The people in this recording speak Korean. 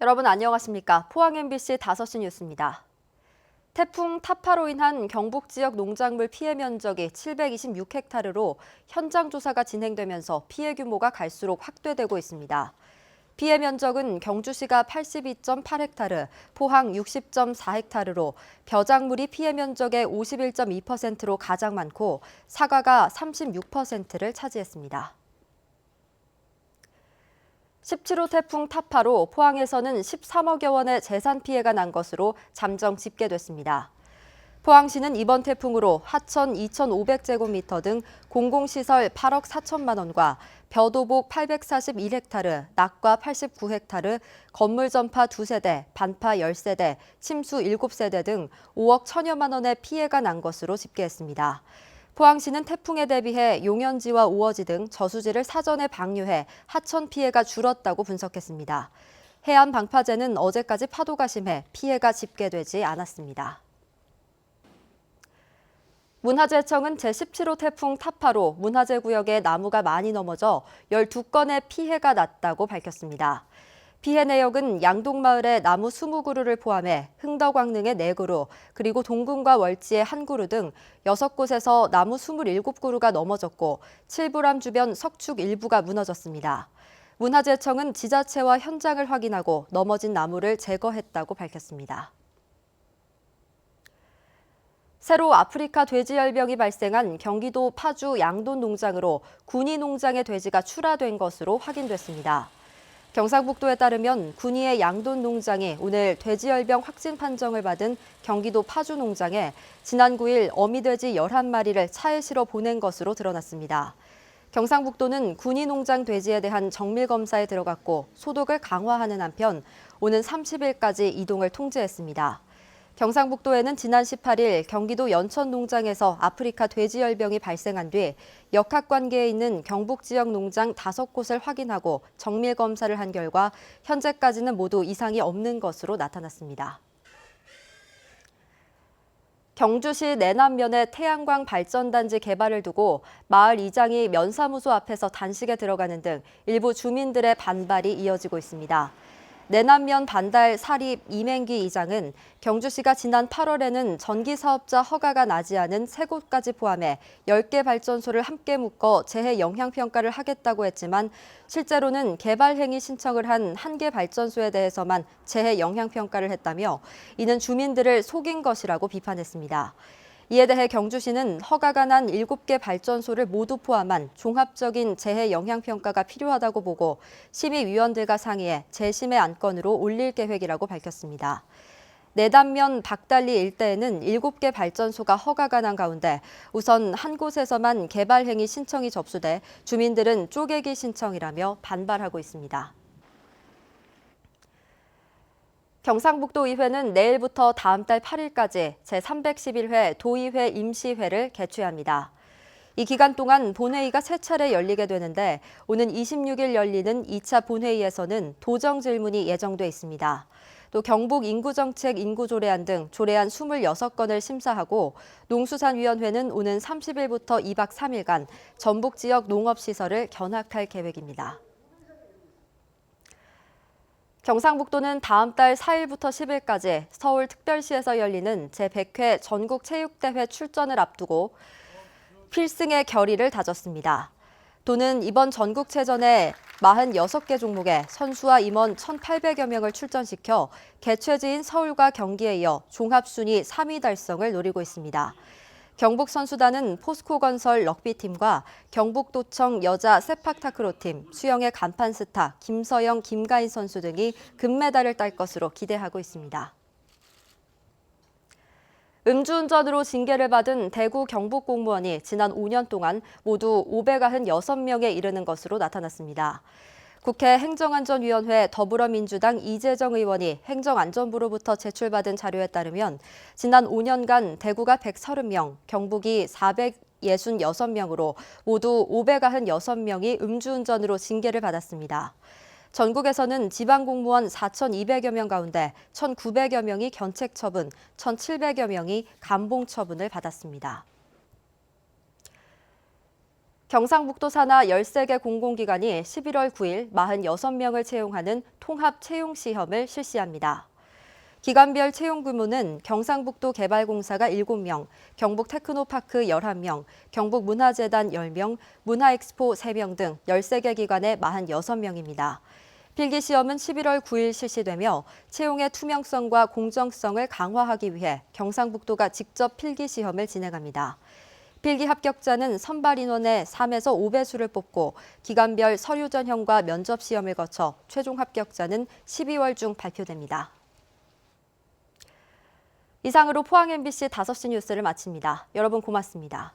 여러분 안녕하십니까? 포항 MBC 5시 뉴스입니다. 태풍 타파로 인한 경북 지역 농작물 피해 면적이 726헥타르로 현장 조사가 진행되면서 피해 규모가 갈수록 확대되고 있습니다. 피해 면적은 경주시가 82.8헥타르, 포항 60.4헥타르로 벼작물이 피해 면적의 51.2%로 가장 많고 사과가 36%를 차지했습니다. 17호 태풍 타파로 포항에서는 13억여 원의 재산 피해가 난 것으로 잠정 집계됐습니다. 포항시는 이번 태풍으로 하천 2,500제곱미터 등 공공시설 8억 4천만 원과 벼도복 841헥타르, 낙과 89헥타르, 건물 전파 2세대, 반파 10세대, 침수 7세대 등 5억 1천여만 원의 피해가 난 것으로 집계했습니다. 포항시는 태풍에 대비해 용연지와 우어지 등 저수지를 사전에 방류해 하천 피해가 줄었다고 분석했습니다. 해안 방파제는 어제까지 파도가 심해 피해가 집계되지 않았습니다. 문화재청은 제17호 태풍 타파로 문화재 구역에 나무가 많이 넘어져 12건의 피해가 났다고 밝혔습니다. 피해 내역은 양동마을의 나무 20그루를 포함해 흥덕광릉의 4그루, 그리고 동궁과 월지의 1그루 등 6곳에서 나무 27그루가 넘어졌고 칠부람 주변 석축 일부가 무너졌습니다. 문화재청은 지자체와 현장을 확인하고 넘어진 나무를 제거했다고 밝혔습니다. 새로 아프리카 돼지열병이 발생한 경기도 파주 양돈 농장으로 군위 농장의 돼지가 출하된 것으로 확인됐습니다. 경상북도에 따르면 군위의 양돈 농장이 오늘 돼지열병 확진 판정을 받은 경기도 파주 농장에 지난 9일 어미돼지 11마리를 차에 실어 보낸 것으로 드러났습니다. 경상북도는 군위 농장 돼지에 대한 정밀 검사에 들어갔고 소독을 강화하는 한편 오는 30일까지 이동을 통제했습니다. 경상북도에는 지난 18일 경기도 연천 농장에서 아프리카 돼지열병이 발생한 뒤 역학관계에 있는 경북 지역 농장 5곳을 확인하고 정밀 검사를 한 결과 현재까지는 모두 이상이 없는 것으로 나타났습니다. 경주시 내남면의 태양광 발전단지 개발을 두고 마을 이장이 면사무소 앞에서 단식에 들어가는 등 일부 주민들의 반발이 이어지고 있습니다. 내남면 반달 사립 이맹기 이장은 경주시가 지난 8월에는 전기사업자 허가가 나지 않은 3곳까지 포함해 10개 발전소를 함께 묶어 재해 영향평가를 하겠다고 했지만 실제로는 개발 행위 신청을 한 1개 발전소에 대해서만 재해 영향평가를 했다며 이는 주민들을 속인 것이라고 비판했습니다. 이에 대해 경주시는 허가가 난 7개 발전소를 모두 포함한 종합적인 재해 영향평가가 필요하다고 보고 심의위원들과 상의해 재심의 안건으로 올릴 계획이라고 밝혔습니다. 내단면 박달리 일대에는 7개 발전소가 허가가 난 가운데 우선 한 곳에서만 개발 행위 신청이 접수돼 주민들은 쪼개기 신청이라며 반발하고 있습니다. 경상북도의회는 내일부터 다음 달 8일까지 제311회 도의회 임시회를 개최합니다. 이 기간 동안 본회의가 3차례 열리게 되는데 오는 26일 열리는 2차 본회의에서는 도정 질문이 예정돼 있습니다. 또 경북 인구정책 인구조례안 등 조례안 26건을 심사하고 농수산위원회는 오는 30일부터 2박 3일간 전북 지역 농업시설을 견학할 계획입니다. 경상북도는 다음 달 4일부터 10일까지 서울특별시에서 열리는 제100회 전국체육대회 출전을 앞두고 필승의 결의를 다졌습니다. 도는 이번 전국체전에 46개 종목에 선수와 임원 1,800여 명을 출전시켜 개최지인 서울과 경기에 이어 종합순위 3위 달성을 노리고 있습니다. 경북선수단은 포스코건설 럭비팀과 경북도청 여자 세팍타크로팀, 수영의 간판 스타 김서영, 김가인 선수 등이 금메달을 딸 것으로 기대하고 있습니다. 음주운전으로 징계를 받은 대구 경북 공무원이 지난 5년 동안 모두 596명에 이르는 것으로 나타났습니다. 국회 행정안전위원회 더불어민주당 이재정 의원이 행정안전부로부터 제출받은 자료에 따르면 지난 5년간 대구가 130명, 경북이 466명으로 모두 596명이 음주운전으로 징계를 받았습니다. 전국에서는 지방공무원 4,200여 명 가운데 1,900여 명이 견책 처분, 1,700여 명이 감봉 처분을 받았습니다. 경상북도 산하 13개 공공기관이 11월 9일 46명을 채용하는 통합 채용 시험을 실시합니다. 기관별 채용 규모는 경상북도 개발공사가 7명, 경북테크노파크 11명, 경북문화재단 10명, 문화엑스포 3명 등 13개 기관의 46명입니다. 필기시험은 11월 9일 실시되며 채용의 투명성과 공정성을 강화하기 위해 경상북도가 직접 필기시험을 진행합니다. 필기 합격자는 선발 인원의 3에서 5배수를 뽑고 기관별 서류 전형과 면접 시험을 거쳐 최종 합격자는 12월 중 발표됩니다. 이상으로 포항 MBC 5시 뉴스를 마칩니다. 여러분 고맙습니다.